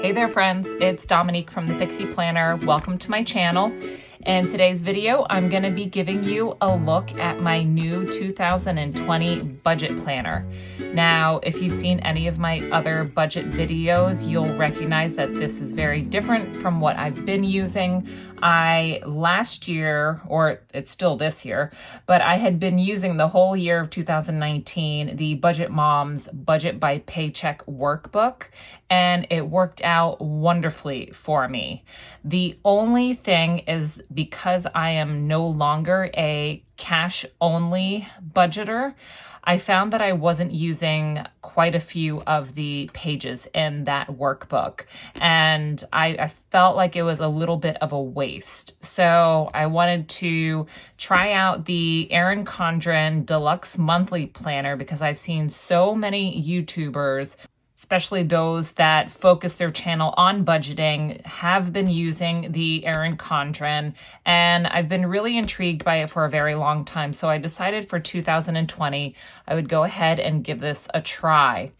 Hey there friends, it's Dominique from the Pixie Planner. Welcome to my channel. In today's video, I'm going to be giving you a look at my new 2020 budget planner. Now, if you've seen any of my other budget videos, you'll recognize that this is very different from what I've been using. Last year, or it's still this year, but I had been using the whole year of 2019, the Budget Moms Budget by Paycheck workbook, and it worked out wonderfully for me. The only thing is, because I am no longer a cash-only budgeter, I found that I wasn't using quite a few of the pages in that workbook, and I felt like it was a little bit of a waste. So I wanted to try out the Erin Condren Deluxe monthly planner because I've seen so many YouTubers, especially those that focus their channel on budgeting, have been using the Erin Condren, and I've been really intrigued by it for a very long time. So I decided for 2020, I would go ahead and give this a try.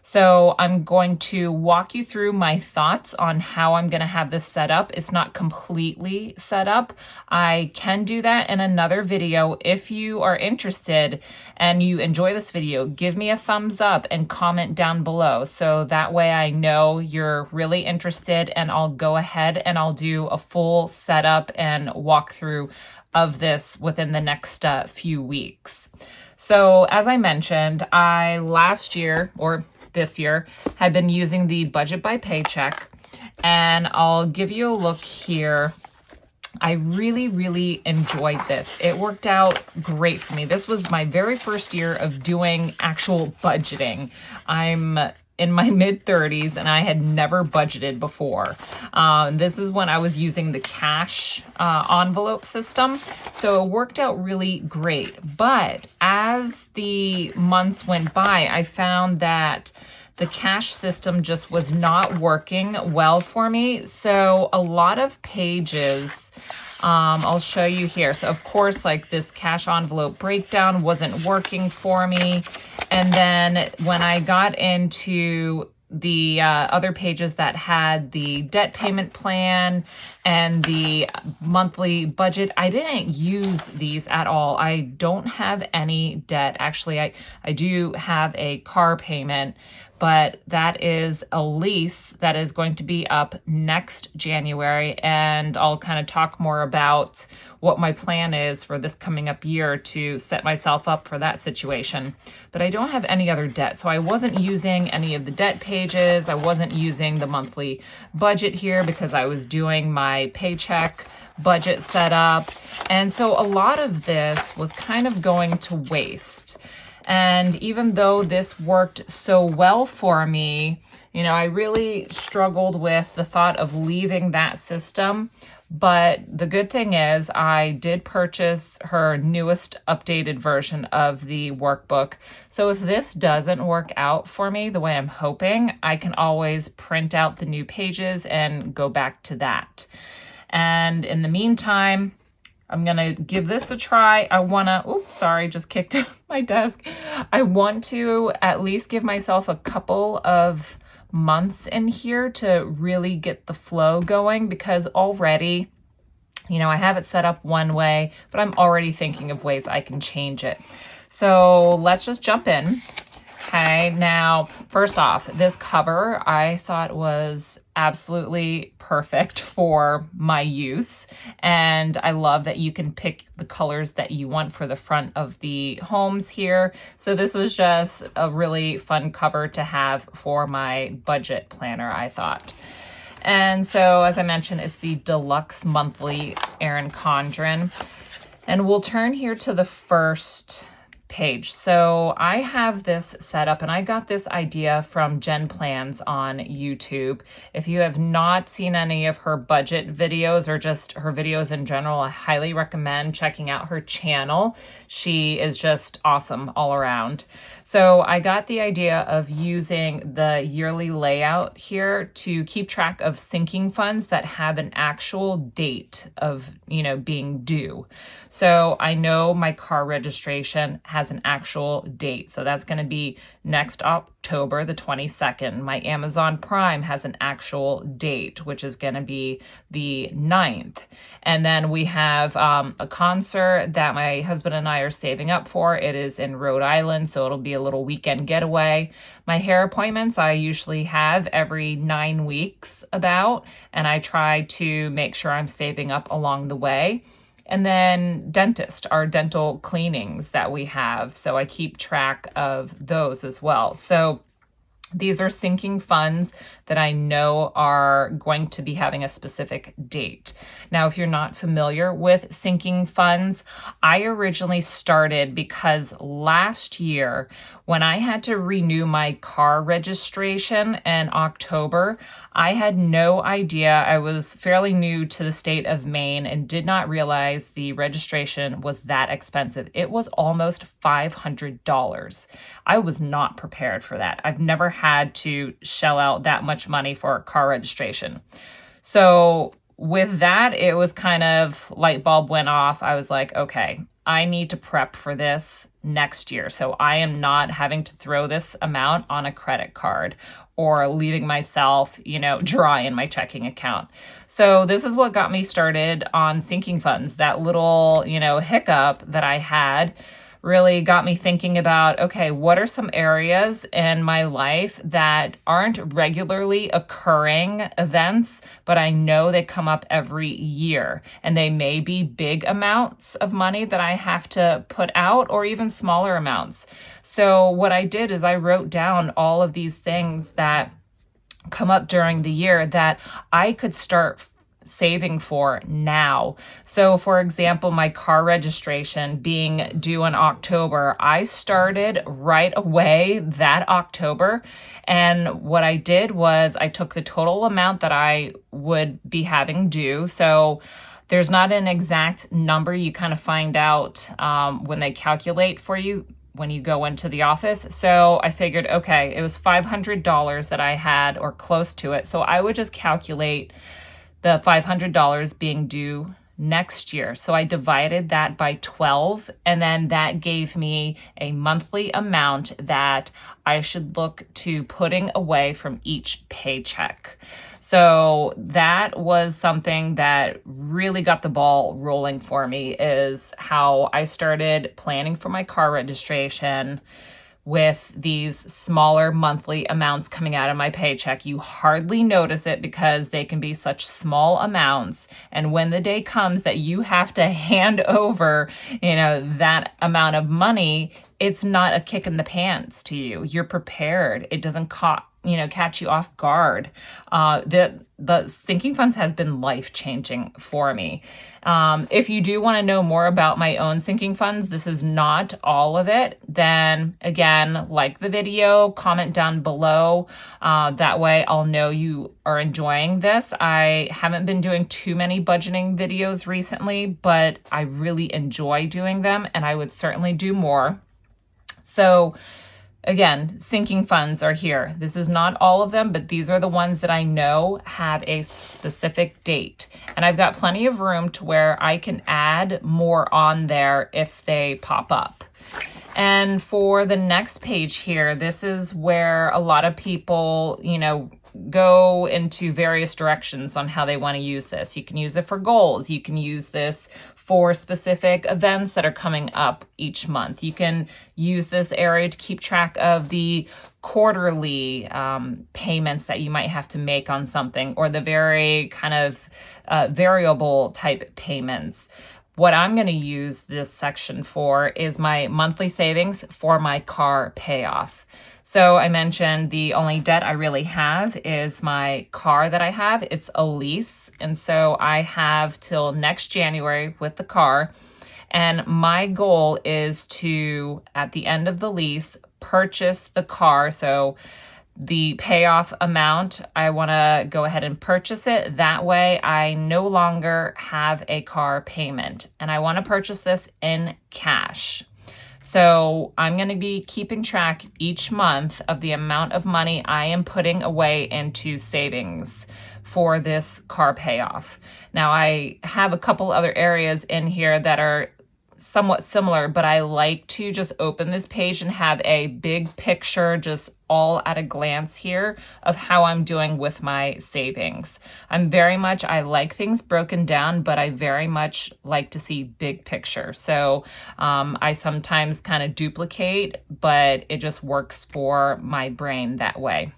So I'm going to walk you through my thoughts on how I'm going to have this set up. It's not completely set up. I can do that in another video. If you are interested and you enjoy this video, give me a thumbs up and comment down below. So that way I know you're really interested, and I'll go ahead and I'll do a full setup and walkthrough of this within the next few weeks. So as I mentioned, last year, or this year, had been using the Budget by Paycheck, and I'll give you a look here. I really enjoyed this. It worked out great for me. This was my very first year of doing actual budgeting. I'm in my mid-30s and I had never budgeted before. This is when I was using the cash envelope system. So it worked out really great. But as the months went by, I found that the cash system just was not working well for me. So a lot of pages, I'll show you here. So of course, like this cash envelope breakdown wasn't working for me. And then when I got into the other pages that had the debt payment plan and the monthly budget, I didn't use these at all. I don't have any debt. Actually, I do have a car payment, but that is a lease that is going to be up next January, and I'll kind of talk more about what my plan is for this coming up year to set myself up for that situation. But I don't have any other debt, so I wasn't using any of the debt pages. I wasn't using the monthly budget here because I was doing my paycheck budget setup, and so a lot of this was kind of going to waste. And even though this worked so well for me, you know, I really struggled with the thought of leaving that system. But the good thing is I did purchase her newest updated version of the workbook. So if this doesn't work out for me the way I'm hoping, I can always print out the new pages and go back to that. And in the meantime, I'm going to give this a try. I want to, oops, sorry, just kicked my desk. I want to at least give myself a couple of months in here to really get the flow going, because already, you know, I have it set up one way, but I'm already thinking of ways I can change it. So let's just jump in. Okay, now, first off, this cover I thought was absolutely perfect for my use. And I love that you can pick the colors that you want for the front of the homes here. So this was just a really fun cover to have for my budget planner, I thought. And so, as I mentioned, it's the Deluxe Monthly Erin Condren. And we'll turn here to the first page. So I have this set up, and I got this idea from JenPlans on YouTube. If you have not seen any of her budget videos or just her videos in general, I highly recommend checking out her channel. She is just awesome all around. So I got the idea of using the yearly layout here to keep track of sinking funds that have an actual date of, you know, being due. So I know my car registration has an actual date. So that's going to be next October the 22nd. My Amazon Prime has an actual date, which is going to be the 9th. And then we have a concert that my husband and I are saving up for. It is in Rhode Island, so it'll be a little weekend getaway. My hair appointments I usually have every 9 weeks about, and I try to make sure I'm saving up along the way. And then dentist, our dental cleanings that we have. So I keep track of those as well. So these are sinking funds that I know are going to be having a specific date. Now, if you're not familiar with sinking funds, I originally started because last year when I had to renew my car registration in October, I had no idea. I was fairly new to the state of Maine and did not realize the registration was that expensive. It was almost $500. I was not prepared for that. I've never had to shell out that much money for a car registration. So with that, it was kind of light bulb went off. I was like, okay, I need to prep for this next year. So I am not having to throw this amount on a credit card or leaving myself, dry in my checking account. So this is what got me started on sinking funds. That little, hiccup that I had really got me thinking about, okay, what are some areas in my life that aren't regularly occurring events, but I know they come up every year, and they may be big amounts of money that I have to put out or even smaller amounts. So what I did is I wrote down all of these things that come up during the year that I could start saving for now. So for example, my car registration being due in October, I started right away that October. And what I did was I took the total amount that I would be having due. So there's not an exact number. You kind of find out when they calculate for you when you go into the office. So I figured, okay, it was $500 that I had or close to it. So I would just calculate the $500 being due next year. So I divided that by 12, and then that gave me a monthly amount that I should look to putting away from each paycheck. So that was something that really got the ball rolling for me, is how I started planning for my car registration with these smaller monthly amounts coming out of my paycheck. You hardly notice it because they can be such small amounts. And when the day comes that you have to hand over, that amount of money, it's not a kick in the pants to you. You're prepared. It doesn't catch you off guard. The sinking funds has been life-changing for me. If you do want to know more about my own sinking funds, this is not all of it, then again, like the video, comment down below. That way I'll know you are enjoying this. I haven't been doing too many budgeting videos recently, but I really enjoy doing them, and I would certainly do more. So again, sinking funds are here. This is not all of them, but these are the ones that I know have a specific date. And I've got plenty of room to where I can add more on there if they pop up. And for the next page here, this is where a lot of people, go into various directions on how they want to use this. You can use it for goals. You can use this for specific events that are coming up each month. You can use this area to keep track of the quarterly payments that you might have to make on something, or the very kind of variable type payments. What I'm going to use this section for is my monthly savings for my car payoff. So I mentioned the only debt I really have is my car that I have. It's a lease. And so I have till next January with the car. And my goal is to, at the end of the lease, purchase the car. So the payoff amount, I want to go ahead and purchase it. That way I no longer have a car payment. And I want to purchase this in cash. So I'm going to be keeping track each month of the amount of money I am putting away into savings for this car payoff. Now I have a couple other areas in here that are somewhat similar, but I like to just open this page and have a big picture, just all at a glance here of how I'm doing with my savings. I like things broken down, but I very much like to see big picture. So I sometimes kind of duplicate, but it just works for my brain that way.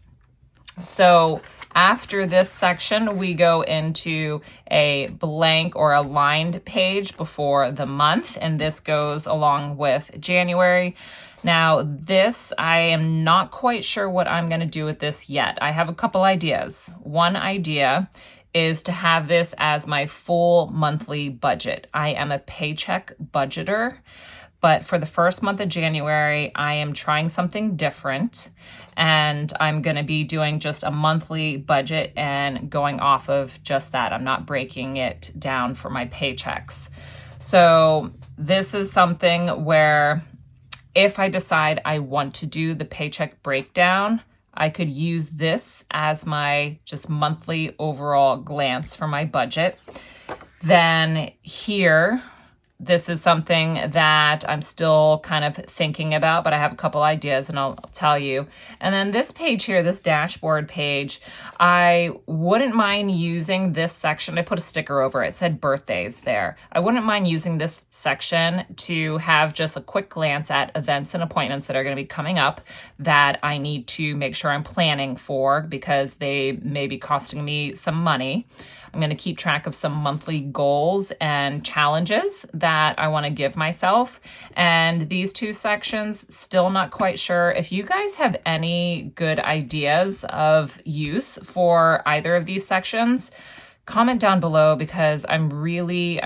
So after this section, we go into a blank or a lined page before the month, and this goes along with January. Now this, I am not quite sure what I'm going to do with this yet. I have a couple ideas. One idea is to have this as my full monthly budget. I am a paycheck budgeter, but for the first month of January, I am trying something different, and I'm going to be doing just a monthly budget and going off of just that. I'm not breaking it down for my paychecks. So this is something where if I decide I want to do the paycheck breakdown, I could use this as my just monthly overall glance for my budget. Then here, this is something that I'm still kind of thinking about, but I have a couple ideas and I'll tell you. And then this page here, this dashboard page, I wouldn't mind using this section. I put a sticker over it. It said birthdays there. I wouldn't mind using this section to have just a quick glance at events and appointments that are going to be coming up that I need to make sure I'm planning for because they may be costing me some money. I'm going to keep track of some monthly goals and challenges that I want to give myself. And these two sections, still not quite sure. If you guys have any good ideas of use for either of these sections, comment down below because I'm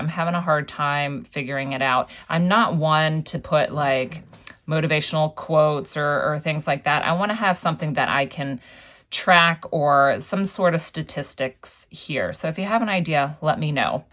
having a hard time figuring it out. I'm not one to put like motivational quotes or things like that. I want to have something that I can track or some sort of statistics here. So if you have an idea, let me know.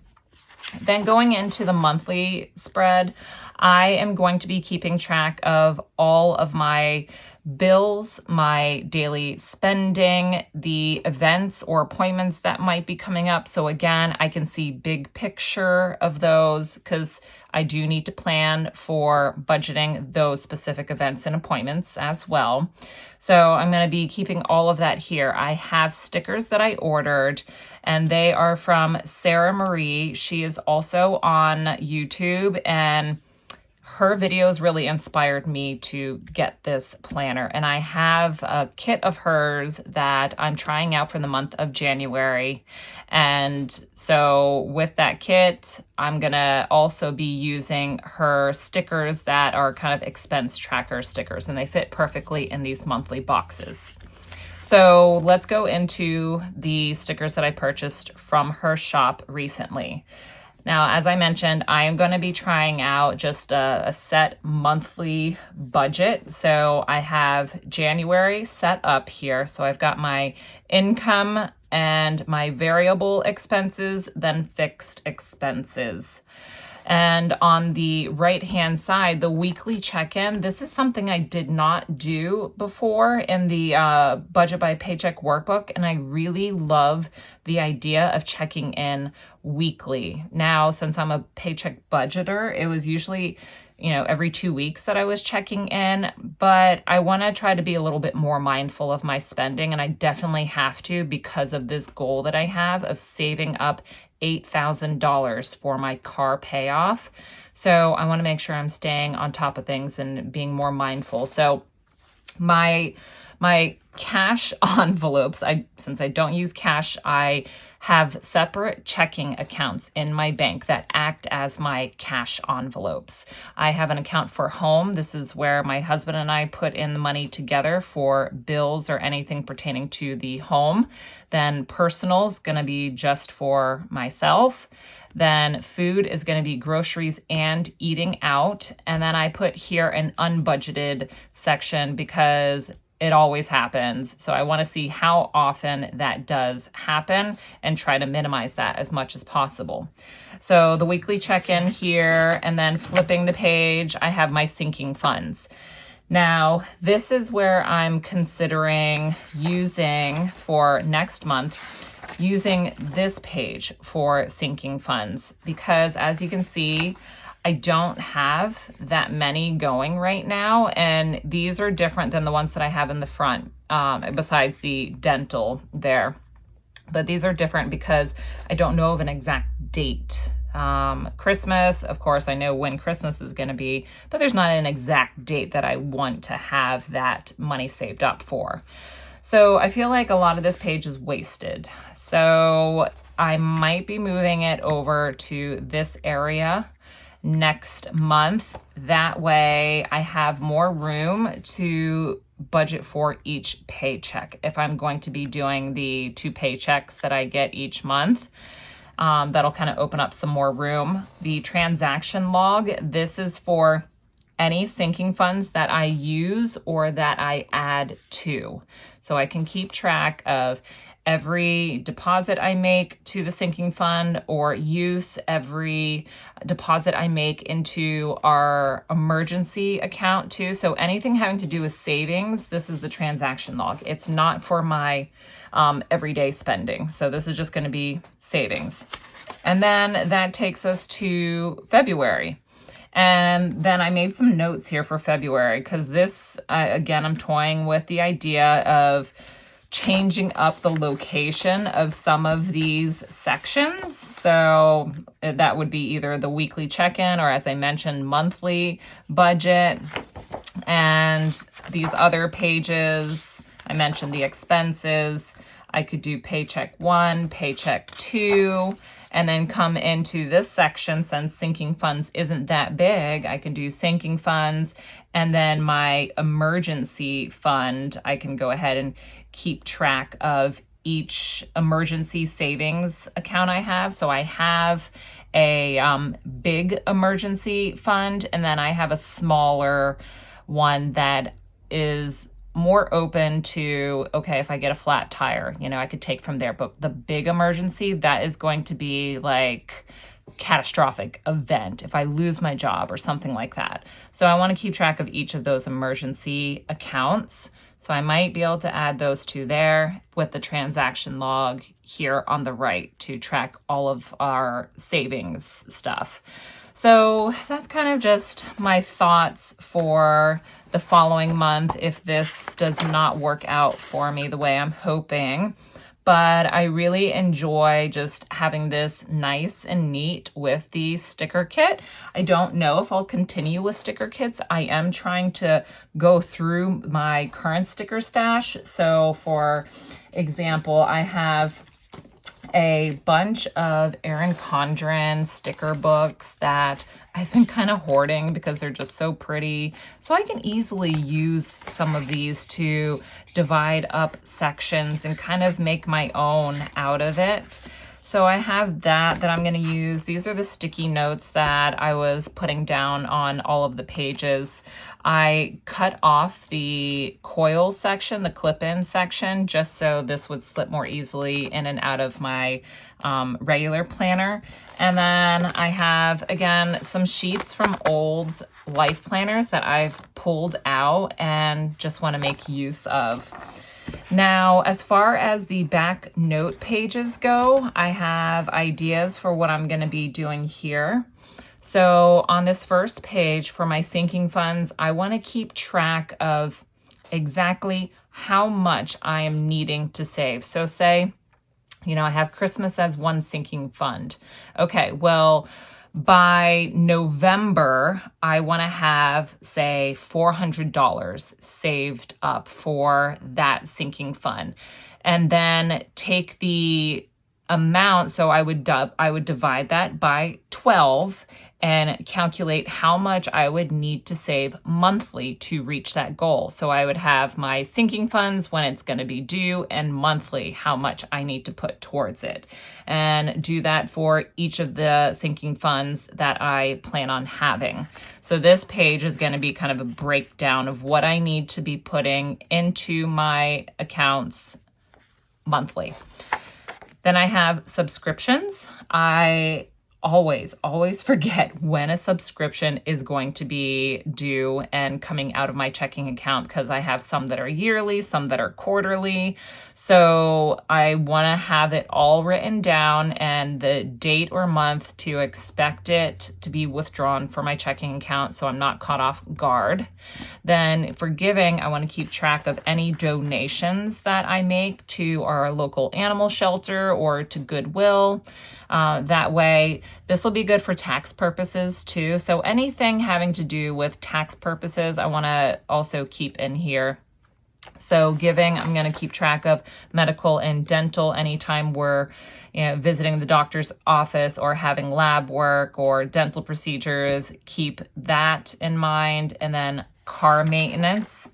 Then going into the monthly spread, I am going to be keeping track of all of my bills, my daily spending, the events or appointments that might be coming up. So again, I can see big picture of those because I do need to plan for budgeting those specific events and appointments as well. So I'm going to be keeping all of that here. I have stickers that I ordered, and they are from Sara Marie. She is also on YouTube, and her videos really inspired me to get this planner. And I have a kit of hers that I'm trying out for the month of January. And so with that kit, I'm gonna also be using her stickers that are kind of expense tracker stickers, and they fit perfectly in these monthly boxes. So let's go into the stickers that I purchased from her shop recently. Now, as I mentioned, I am going to be trying out just a set monthly budget. So I have January set up here. So I've got my income and my variable expenses, then fixed expenses. And on the right-hand side, the weekly check-in, this is something I did not do before in the Budget by Paycheck workbook, and I really love the idea of checking in weekly. Now, since I'm a paycheck budgeter, it was usually every 2 weeks that I was checking in, but I want to try to be a little bit more mindful of my spending, and I definitely have to because of this goal that I have of saving up $8,000 for my car payoff. So I want to make sure I'm staying on top of things and being more mindful. So my cash envelopes, since I don't use cash, I have separate checking accounts in my bank that act as my cash envelopes. I have an account for home. This is where my husband and I put in the money together for bills or anything pertaining to the home. Then personal is going to be just for myself. Then food is going to be groceries and eating out. And then I put here an unbudgeted section because it always happens. So I want to see how often that does happen and try to minimize that as much as possible. So the weekly check-in here, and then flipping the page, I have my sinking funds. Now, this is where I'm considering using for next month, using this page for sinking funds, because as you can see, I don't have that many going right now, and these are different than the ones that I have in the front, besides the dental there. But these are different because I don't know of an exact date. Christmas, of course, I know when Christmas is going to be, but there's not an exact date that I want to have that money saved up for. So I feel like a lot of this page is wasted. So I might be moving it over to this area next month. That way I have more room to budget for each paycheck. If I'm going to be doing the 2 paychecks that I get each month, that'll kind of open up some more room. The transaction log, this is for any sinking funds that I use or that I add to. So I can keep track of every deposit I make to the sinking fund or use every deposit I make into our emergency account too. So anything having to do with savings, this is the transaction log. It's not for my everyday spending. So this is just going to be savings. And then that takes us to February. And then I made some notes here for February because this, again, I'm toying with the idea of changing up the location of some of these sections. So that would be either the weekly check-in or, as I mentioned, monthly budget. And these other pages, I mentioned the expenses. I could do paycheck 1, paycheck 2, and then come into this section. Since sinking funds isn't that big, I can do sinking funds, and then my emergency fund, I can go ahead and keep track of each emergency savings account I have. So I have a big emergency fund, and then I have a smaller one that is more open to, okay, if I get a flat tire, you know, I could take from there. But the big emergency, that is going to be like catastrophic event if I lose my job or something like that. So I want to keep track of each of those emergency accounts. So I might be able to add those two there with the transaction log here on the right to track all of our savings stuff. So that's kind of just my thoughts for the following month if this does not work out for me the way I'm hoping. But I really enjoy just having this nice and neat with the sticker kit. I don't know if I'll continue with sticker kits. I am trying to go through my current sticker stash. So for example, I have a bunch of Erin Condren sticker books that I've been kind of hoarding because they're just so pretty. So I can easily use some of these to divide up sections and kind of make my own out of it. So I have that I'm going to use. These are the sticky notes that I was putting down on all of the pages. I cut off the coil section, the clip-in section, just so this would slip more easily in and out of my regular planner. And then I have, again, some sheets from old life planners that I've pulled out and just want to make use of. Now, as far as the back note pages go, I have ideas for what I'm going to be doing here. So on this first page for my sinking funds, I want to keep track of exactly how much I am needing to save. So say, you know, I have Christmas as one sinking fund. Okay, well, by November, I want to have, say, $400 saved up for that sinking fund. And then take the amount, so I would divide that by 12 and calculate how much I would need to save monthly to reach that goal. So I would have my sinking funds when it's going to be due and monthly how much I need to put towards it, and do that for each of the sinking funds that I plan on having. So this page is going to be kind of a breakdown of what I need to be putting into my accounts monthly. Then I have subscriptions. I always forget when a subscription is going to be due and coming out of my checking account, because I have some that are yearly, some that are quarterly. So I want to have it all written down and the date or month to expect it to be withdrawn from my checking account, so I'm not caught off guard. Then for giving, I want to keep track of any donations that I make to our local animal shelter or to Goodwill. That way, this will be good for tax purposes too. So anything having to do with tax purposes, I want to also keep in here. So giving, I'm going to keep track of medical and dental anytime we're visiting the doctor's office or having lab work or dental procedures. Keep that in mind. And then car maintenance,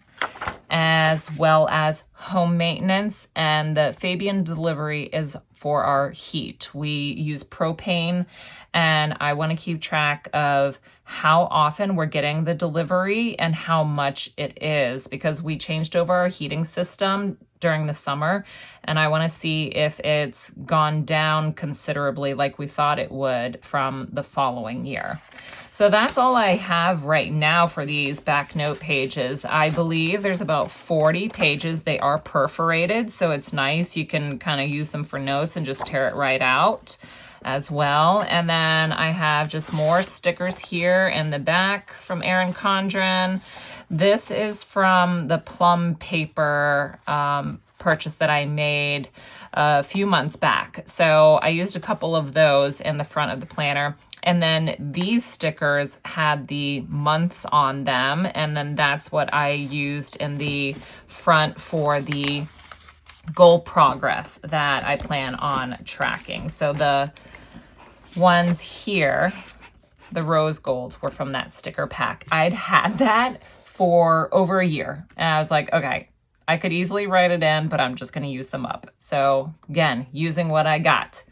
as well as home maintenance. And the Fabian delivery is for our heat. We use propane, and I want to keep track of how often we're getting the delivery and how much it is, because we changed over our heating system during the summer, and I want to see if it's gone down considerably like we thought it would from the following year. So that's all I have right now for these back note pages. I believe there's about 40 pages. They are perforated, so it's nice. You can kind of use them for notes and just tear it right out as well. And then I have just more stickers here in the back from Erin Condren. This is from the plum paper purchase that I made a few months back. So I used a couple of those in the front of the planner. And then these stickers had the months on them. And then that's what I used in the front for the goal progress that I plan on tracking. So the ones here, the rose golds, were from that sticker pack. I'd had that for over a year. And I was like, okay, I could easily write it in, but I'm just going to use them up. So again, using what I got.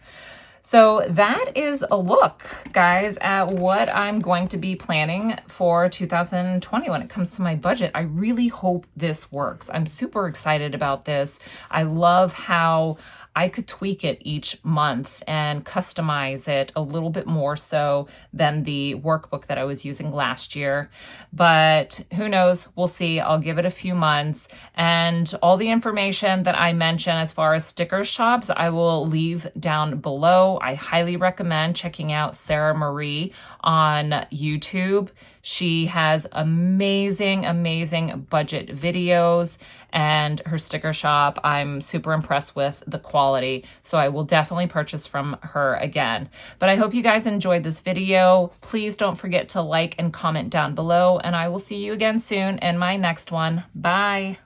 So that is a look, guys, at what I'm going to be planning for 2020 when it comes to my budget. I really hope this works. I'm super excited about this. I love how I could tweak it each month and customize it a little bit more so than the workbook that I was using last year. But who knows? We'll see. I'll give it a few months. And all the information that I mentioned as far as sticker shops, I will leave down below. I highly recommend checking out Sara Marie on YouTube. She has amazing budget videos, and her sticker shop, I'm super impressed with the quality. So I will definitely purchase from her again. But I hope you guys enjoyed this video. Please don't forget to like and comment down below, and I will see you again soon in my next one. Bye.